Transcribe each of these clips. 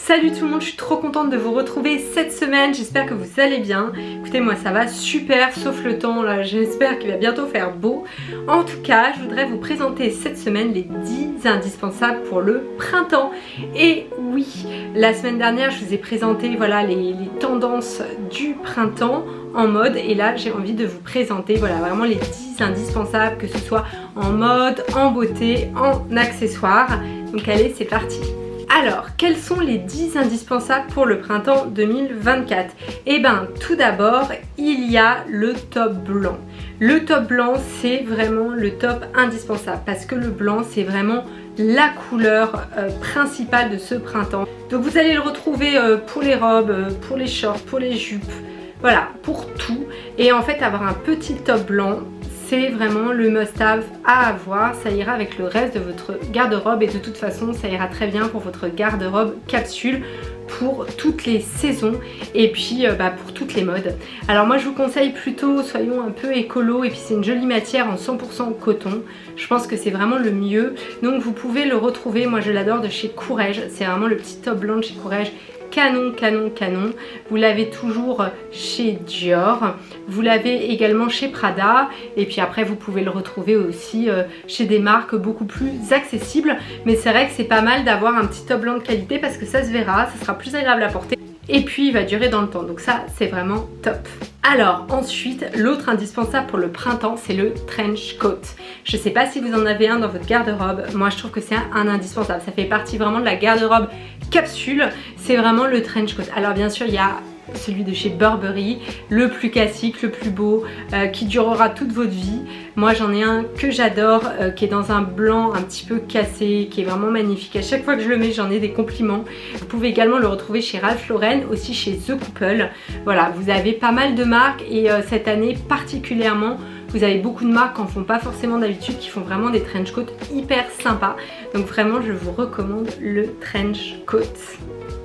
Salut tout le monde, je suis trop contente de vous retrouver cette semaine, j'espère que vous allez bien. Écoutez, moi ça va super, sauf le temps là, j'espère qu'il va bientôt faire beau. En tout cas, je voudrais vous présenter cette semaine les 10 indispensables pour le printemps. Et oui, la semaine dernière je vous ai présenté voilà, les tendances du printemps en mode, et là j'ai envie de vous présenter voilà, vraiment les 10 indispensables, que ce soit en mode, en beauté, en accessoires. Donc allez, c'est parti. Alors, quels sont les 10 indispensables pour le printemps 2024? Eh bien, tout d'abord, il y a le top blanc. Le top blanc, c'est vraiment le top indispensable parce que le blanc, c'est vraiment la couleur principale de ce printemps. Donc vous allez le retrouver pour les robes, pour les shorts, pour les jupes, voilà, pour tout. Et en fait, avoir un petit top blanc, c'est vraiment le must-have à avoir. Ça ira avec le reste de votre garde-robe et de toute façon ça ira très bien pour votre garde-robe capsule pour toutes les saisons et puis pour toutes les modes. Alors moi je vous conseille plutôt, soyons un peu écolo, et puis c'est une jolie matière en 100% coton. Je pense que c'est vraiment le mieux. Donc vous pouvez le retrouver, moi je l'adore, de chez Courrèges. C'est vraiment le petit top blanc de chez Courrèges. Canon, canon, canon. Vous l'avez toujours chez Dior, vous l'avez également chez Prada, et puis après vous pouvez le retrouver aussi chez des marques beaucoup plus accessibles. Mais c'est vrai que c'est pas mal d'avoir un petit top blanc de qualité parce que ça se verra, ça sera plus agréable à porter et puis il va durer dans le temps, donc ça c'est vraiment top. Alors ensuite, l'autre indispensable pour le printemps, c'est le trench coat. Je sais pas si vous en avez un dans votre garde-robe, moi je trouve que c'est un indispensable, ça fait partie vraiment de la garde-robe capsule, c'est vraiment le trench coat. Alors bien sûr il y a celui de chez Burberry, le plus classique, le plus beau, qui durera toute votre vie. Moi j'en ai un que j'adore, qui est dans un blanc un petit peu cassé, qui est vraiment magnifique. À chaque fois que je le mets, j'en ai des compliments. Vous pouvez également le retrouver chez Ralph Lauren, aussi chez The Couple. Voilà, vous avez pas mal de marques et cette année particulièrement, vous avez beaucoup de marques qui en font pas forcément d'habitude, qui font vraiment des trench coats hyper sympas. Donc vraiment, je vous recommande le trench coat.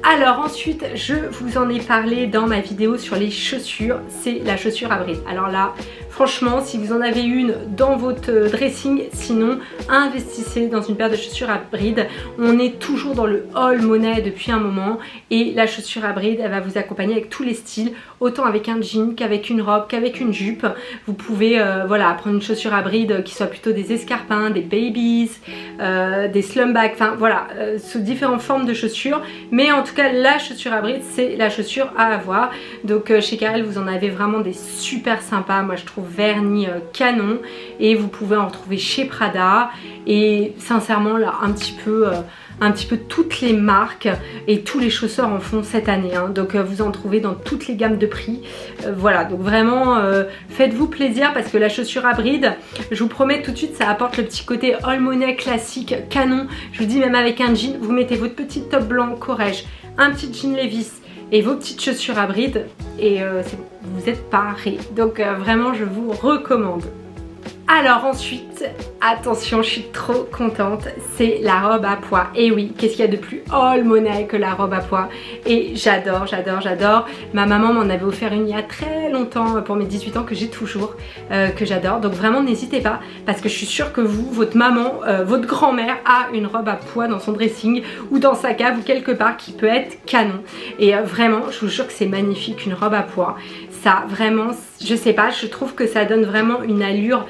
Alors ensuite, je vous en ai parlé dans ma vidéo sur les chaussures, c'est la chaussure à bride. Alors là, franchement, si vous en avez une dans votre dressing, sinon investissez dans une paire de chaussures à bride. On est toujours dans le all money depuis un moment et la chaussure à bride, elle va vous accompagner avec tous les styles, autant avec un jean qu'avec une robe, qu'avec une jupe. Vous pouvez voilà, prendre une chaussure à bride qui soit plutôt des escarpins, des babies, des slumbags, enfin voilà, sous différentes formes de chaussures. Mais en tout cas, la chaussure à bride, c'est la chaussure à avoir. Donc chez Carrel, vous en avez vraiment des super sympas. Moi, je trouve vernis canon. Et vous pouvez en retrouver chez Prada. Et sincèrement, là, un petit peu toutes les marques et tous les chausseurs en font cette année. Hein. Donc vous en trouvez dans toutes les gammes de prix. Voilà, donc vraiment, faites-vous plaisir parce que la chaussure à bride, je vous promets tout de suite, ça apporte le petit côté all money classique, canon. Je vous dis, même avec un jean, vous mettez votre petit top blanc Courrèges, un petit jean Levi's et vos petites chaussures à bride et vous êtes parés. Donc vraiment, je vous recommande. Alors ensuite, attention, je suis trop contente, c'est la robe à pois. Et oui, qu'est-ce qu'il y a de plus all money que la robe à pois? Et j'adore, j'adore, j'adore. Ma maman m'en avait offert une il y a très longtemps pour mes 18 ans, que j'ai toujours, que j'adore. Donc vraiment n'hésitez pas, parce que je suis sûre que vous, votre maman, votre grand-mère a une robe à pois dans son dressing ou dans sa cave ou quelque part qui peut être canon. Et vraiment, je vous jure que c'est magnifique, une robe à pois. Ça vraiment, je sais pas, je trouve que ça donne vraiment une allure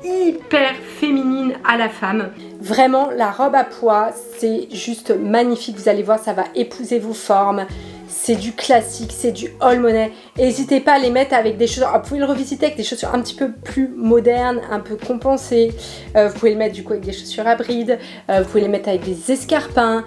hyper féminine à la femme. Vraiment, la robe à pois, c'est juste magnifique. Vous allez voir, ça va épouser vos formes. C'est du classique, c'est du all money. N'hésitez pas à les mettre avec des chaussures. Vous pouvez le revisiter avec des chaussures un petit peu plus modernes, un peu compensées. Vous pouvez le mettre du coup avec des chaussures à bride. Vous pouvez les mettre avec des escarpins.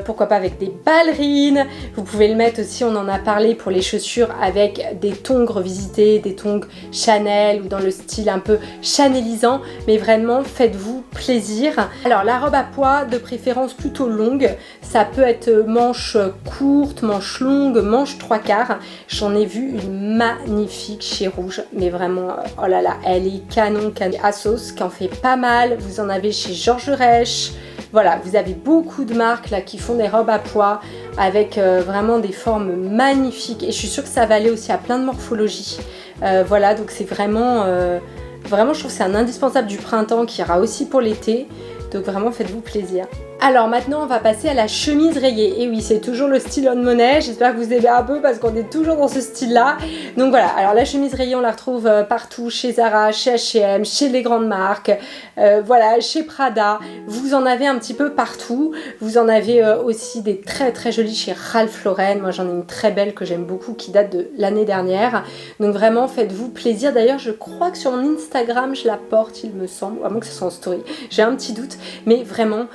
Pourquoi pas avec des ballerines. Vous pouvez le mettre aussi, on en a parlé, pour les chaussures avec des tongs revisités, des tongs Chanel ou dans le style un peu chanelisant. Mais vraiment, faites-vous plaisir. Alors la robe à pois, de préférence plutôt longue. Ça peut être manche courte, manche longue, manche 3/4. J'en ai vu une magnifique chez Rouge, mais vraiment, oh là là, elle est canon, canon. Assos qui en fait pas mal, vous en avez chez Georges Rech. Voilà, vous avez beaucoup de marques là qui font des robes à pois avec vraiment des formes magnifiques, et je suis sûre que ça va aller aussi à plein de morphologies. Voilà, donc c'est vraiment, vraiment, je trouve que c'est un indispensable du printemps qui ira aussi pour l'été. Donc vraiment, faites-vous plaisir. Alors maintenant on va passer à la chemise rayée. Et oui, c'est toujours le style on money, j'espère que vous aimez un peu parce qu'on est toujours dans ce style là. Donc voilà, alors la chemise rayée on la retrouve partout, chez Zara, chez H&M, chez les grandes marques, voilà, chez Prada. Vous en avez un petit peu partout. Vous en avez aussi des très très jolies chez Ralph Lauren. Moi j'en ai une très belle que j'aime beaucoup qui date de l'année dernière. Donc vraiment faites-vous plaisir. D'ailleurs je crois que sur mon Instagram je la porte il me semble, à moins que ce soit en story. J'ai un petit doute, mais vraiment...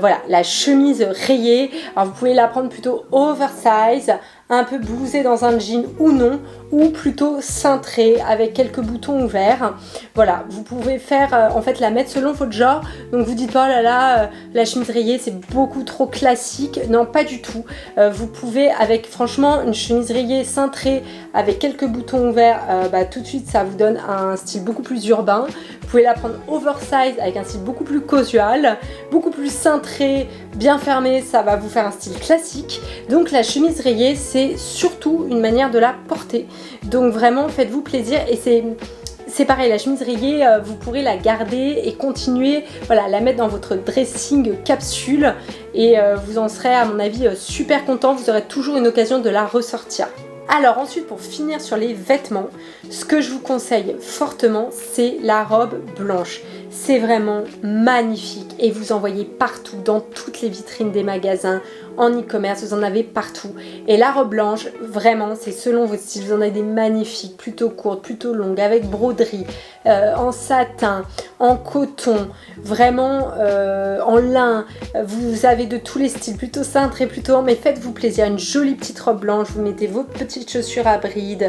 voilà, la chemise rayée, alors vous pouvez la prendre plutôt oversize, un peu blousée dans un jean ou non, ou plutôt cintrée avec quelques boutons ouverts. Voilà, vous pouvez faire, en fait la mettre selon votre genre, donc vous dites pas oh là là, la chemise rayée c'est beaucoup trop classique, non pas du tout. Vous pouvez avec franchement une chemise rayée cintrée avec quelques boutons ouverts, tout de suite ça vous donne un style beaucoup plus urbain. Vous pouvez la prendre oversize avec un style beaucoup plus casual, beaucoup plus cintré, bien fermé, ça va vous faire un style classique. Donc la chemise rayée c'est surtout une manière de la porter. Donc vraiment faites-vous plaisir et c'est pareil, la chemise rayée, vous pourrez la garder et continuer, voilà, la mettre dans votre dressing capsule et vous en serez à mon avis super content, vous aurez toujours une occasion de la ressortir. Alors ensuite pour finir sur les vêtements, ce que je vous conseille fortement c'est la robe blanche. C'est vraiment magnifique et vous en voyez partout dans toutes les vitrines des magasins, en e-commerce, vous en avez partout. Et la robe blanche, vraiment c'est selon votre style, vous en avez des magnifiques, plutôt courtes, plutôt longues, avec broderie, en satin, en coton, vraiment en lin. Vous avez de tous les styles, plutôt cintré, plutôt, mais faites-vous plaisir, une jolie petite robe blanche, vous mettez vos petites chaussures à brides,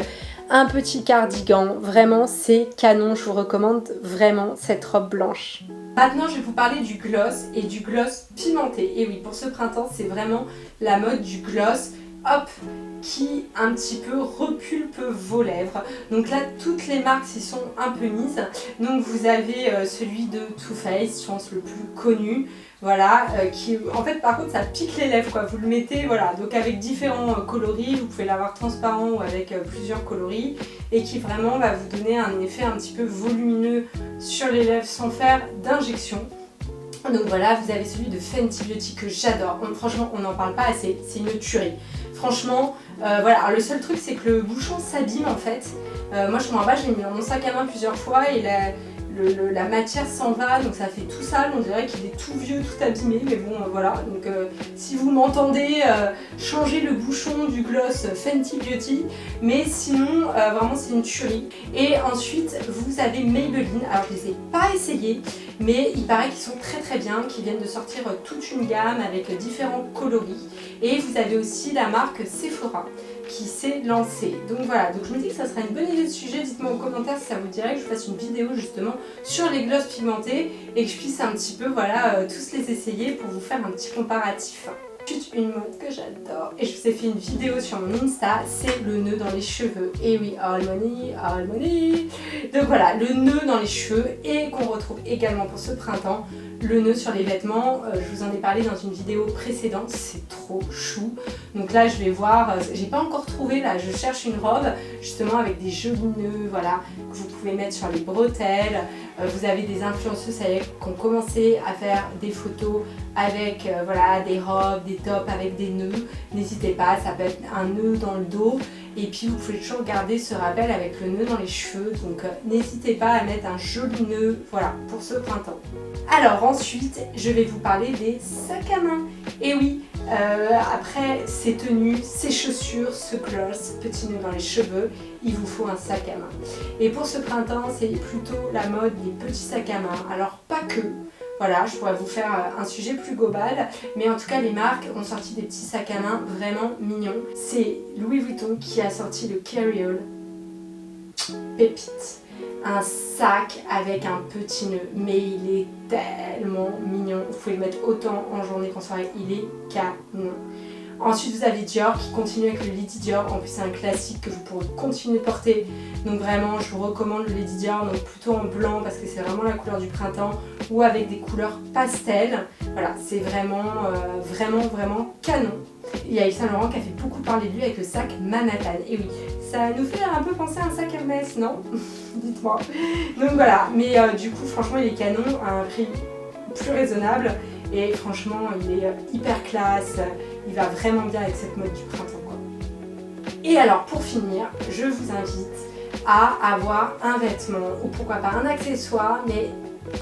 un petit cardigan, vraiment c'est canon, je vous recommande vraiment cette robe blanche. Maintenant je vais vous parler du gloss et du gloss pimenté. Et oui, pour ce printemps c'est vraiment la mode du gloss, hop, qui un petit peu repulpe vos lèvres. Donc là toutes les marques s'y sont un peu mises. Donc vous avez celui de Too Faced, je pense le plus connu. Voilà, qui en fait par contre ça pique les lèvres quoi, vous le mettez, voilà, donc avec différents coloris, vous pouvez l'avoir transparent ou avec plusieurs coloris et qui vraiment va vous donner un effet un petit peu volumineux sur les lèvres sans faire d'injection. Donc voilà, vous avez celui de Fenty Beauty que j'adore, franchement on n'en parle pas assez, c'est une tuerie. Franchement, voilà, alors, le seul truc c'est que le bouchon s'abîme en fait. Moi je m'en bats, je l'ai mis dans mon sac à main plusieurs fois et la matière s'en va, donc ça fait tout sale, on dirait qu'il est tout vieux, tout abîmé, mais bon voilà, donc si vous m'entendez, changez le bouchon du gloss Fenty Beauty, mais sinon vraiment c'est une tuerie. Et ensuite vous avez Maybelline, alors je les ai pas essayés, mais il paraît qu'ils sont très très bien, qu'ils viennent de sortir toute une gamme avec différents coloris, et vous avez aussi la marque Sephora qui s'est lancée. Donc voilà, donc je me dis que ça sera une bonne idée de sujet, dites-moi en commentaire si ça vous dirait que je fasse une vidéo justement sur les glosses pigmentés et que je puisse un petit peu voilà tous les essayer pour vous faire un petit comparatif. Ensuite une mode que j'adore et je vous ai fait une vidéo sur mon Insta, c'est le nœud dans les cheveux. Et oui, all money, all money. Donc voilà, le nœud dans les cheveux et qu'on retrouve également pour ce printemps. Le nœud sur les vêtements, je vous en ai parlé dans une vidéo précédente, c'est trop chou. Donc là je vais voir, j'ai pas encore trouvé, là je cherche une robe justement avec des jolis nœuds, voilà, que vous pouvez mettre sur les bretelles. Vous avez des influenceuses qui ont commencé à faire des photos avec voilà, des robes, des tops avec des nœuds. N'hésitez pas, ça peut être un nœud dans le dos. Et puis vous pouvez toujours garder ce rappel avec le nœud dans les cheveux. Donc n'hésitez pas à mettre un joli nœud, voilà, pour ce printemps. Alors ensuite, je vais vous parler des sacs à main. Et oui, après ces tenues, ces chaussures, ce gloss, petit nœud dans les cheveux, il vous faut un sac à main. Et pour ce printemps, c'est plutôt la mode des petits sacs à main. Alors pas que, voilà, je pourrais vous faire un sujet plus global, mais en tout cas les marques ont sorti des petits sacs à main vraiment mignons. C'est Louis Vuitton qui a sorti le Carry-All Pépite. Un sac avec un petit nœud, mais il est tellement mignon. Vous pouvez le mettre autant en journée qu'en soirée, il est canon. Ensuite vous avez Dior qui continue avec le Lady Dior, en plus c'est un classique que vous pourrez continuer de porter. Donc vraiment je vous recommande le Lady Dior, donc plutôt en blanc parce que c'est vraiment la couleur du printemps, ou avec des couleurs pastel. Voilà, c'est vraiment vraiment canon. Il y a Yves Saint Laurent qui a fait beaucoup parler de lui avec le sac Manhattan. Et oui, ça nous fait un peu penser à un sac Hermès, non? Dites-moi. Donc voilà, mais du coup franchement il est canon à un prix plus raisonnable et franchement il est hyper classe, il va vraiment bien avec cette mode du printemps quoi. Et alors pour finir, je vous invite à avoir un vêtement ou pourquoi pas un accessoire, mais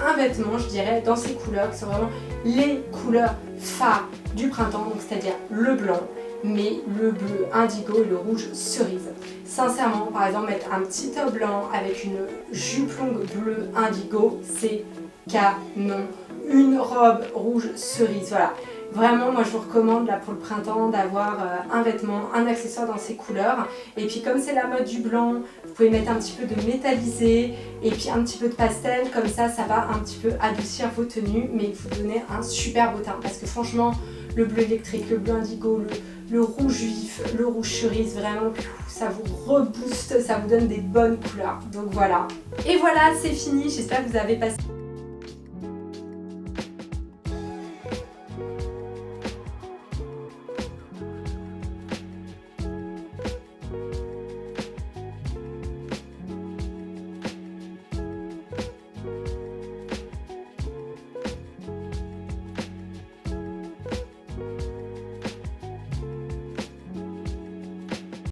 un vêtement je dirais dans ces couleurs qui sont vraiment les couleurs phares du printemps, donc c'est-à-dire le blanc, mais le bleu indigo et le rouge cerise. Sincèrement, par exemple, mettre un petit top blanc avec une jupe longue bleue indigo, c'est canon. Une robe rouge cerise, voilà. Vraiment, moi je vous recommande là pour le printemps d'avoir un vêtement, un accessoire dans ces couleurs. Et puis comme c'est la mode du blanc, vous pouvez mettre un petit peu de métallisé et puis un petit peu de pastel. Comme ça va un petit peu adoucir vos tenues, mais vous donner un super beau teint. Parce que franchement, le bleu électrique, le bleu indigo, le rouge vif, le rouge cerise, vraiment ça vous rebooste, ça vous donne des bonnes couleurs. Donc voilà. Et voilà, c'est fini. J'espère que vous avez passé